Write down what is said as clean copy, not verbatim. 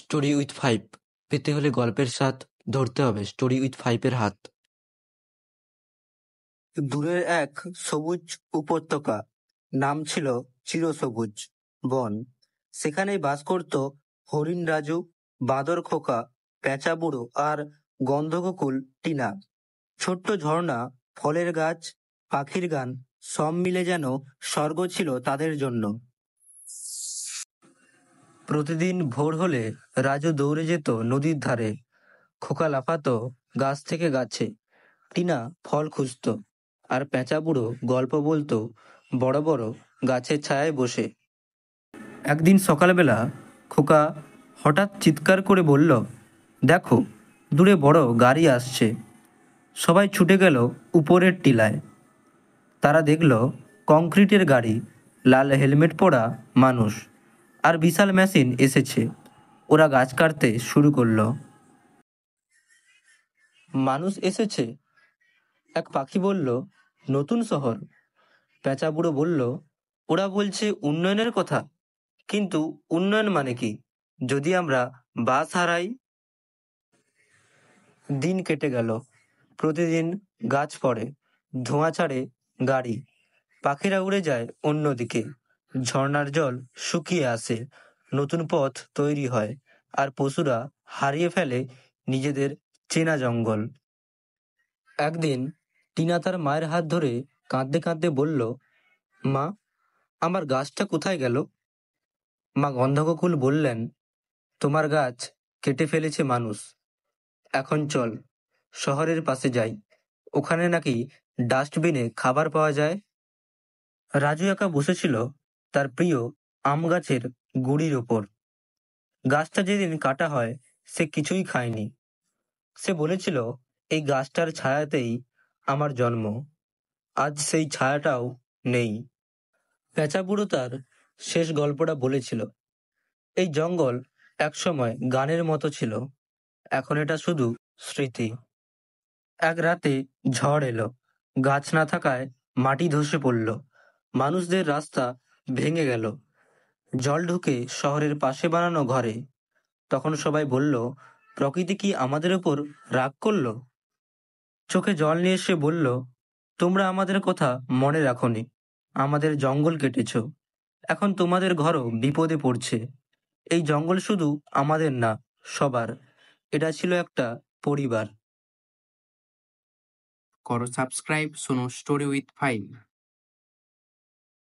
Story with five পেতে হলে গল্পের স্বাদ ধরতে হবে স্টোরি উইথ ফাইভের হাত। দূরের এক সবুজ উপত্যকা, নাম ছিল চিরসবুজ বন। সেখানেই বাস করত হরিণ রাজু, বাঁদর খোকা, পেঁচা বুড়ো আর গন্ধগোকুল টিনা। ছোট্ট ঝর্ণা, ফলের গাছ, পাখির গান, সব মিলে যেন স্বর্গ ছিল তাদের জন্য। প্রতিদিন ভোর হলে রাজু দৌড়ে যেত নদীর ধারে, খোকা লাফাতো গাছ থেকে গাছে, টিনা ফল খুঁজত, আর পেঁচা বুড়ো গল্প বলতো বড় বড় গাছের ছায়ায় বসে। একদিন সকালবেলা খোকা হঠাৎ চিৎকার করে বলল, দেখো, দূরে বড় গাড়ি আসছে। সবাই ছুটে গেল উপরের টিলায়। তারা দেখল কংক্রিটের গাড়ি, লাল হেলমেট পরা মানুষ আর বিশাল মেশিন এসেছে। ওরা গাছ কাটতে শুরু করলো। মানুষ এসেছে, এক পাখি বলল, নতুন শহর। পেঁচা বুড়ো বলল, ওরা বলছে উন্নয়নের কথা, কিন্তু উন্নয়ন মানে কি যদি আমরা বাস হারাই? দিন কেটে গেল, প্রতিদিন গাছ পড়ে, ধোঁয়া ছাড়ে গাড়ি, পাখিরা উড়ে যায় অন্যদিকে, ঝর্ণার জল শুকিয়ে আসে, নতুন পথ তৈরি হয়, আর পশুরা হারিয়ে ফেলে নিজেদের চেনা জঙ্গল। একদিন টিনা তার মায়ের হাত ধরে কাঁদতে কাঁদতে বলল, মা, আমার গাছটা কোথায় গেল? মা গন্ধগোকুল বললেন, তোমার গাছ কেটে ফেলেছে মানুষ। এখন চল, শহরের পাশে যাই, ওখানে নাকি ডাস্টবিনে খাবার পাওয়া যায়। রাজু একা বসেছিল তার প্রিয় আম গাছের গুড়ির ওপর। গাছটা যেদিন কাটা হয় সে কিছুই খায়নি। সে বলেছিল, এই গাছটার ছায়াতেই আমার জন্ম। আজ সেই ছায়াটাও নেই। পেঁচা বুড়ো তার শেষ গল্পটা বলেছিল, এই জঙ্গল একসময় গানের মতো ছিল, এখন এটা শুধু স্মৃতি। এক রাতে ঝড় এলো, গাছ না থাকায় মাটি ধসে পড়ল, মানুষদের রাস্তা ভেঙে গেল, জল ঢুকে শহরের পাশে বানানো ঘরে। তখন সবাই বলল, প্রকৃতি কি আমাদের উপর রাগ করলো? চোখে জল নিয়ে সে বলল, তোমরা আমাদের কথা মনে রাখোনি, আমাদের জঙ্গল কেটেছ, এখন তোমাদের ঘরও বিপদে পড়ছে। এই জঙ্গল শুধু আমাদের না, সবার। এটা ছিল একটা পরিবার। করো সাবস্ক্রাইব, শোনো স্টোরি উইথ ফাইভ।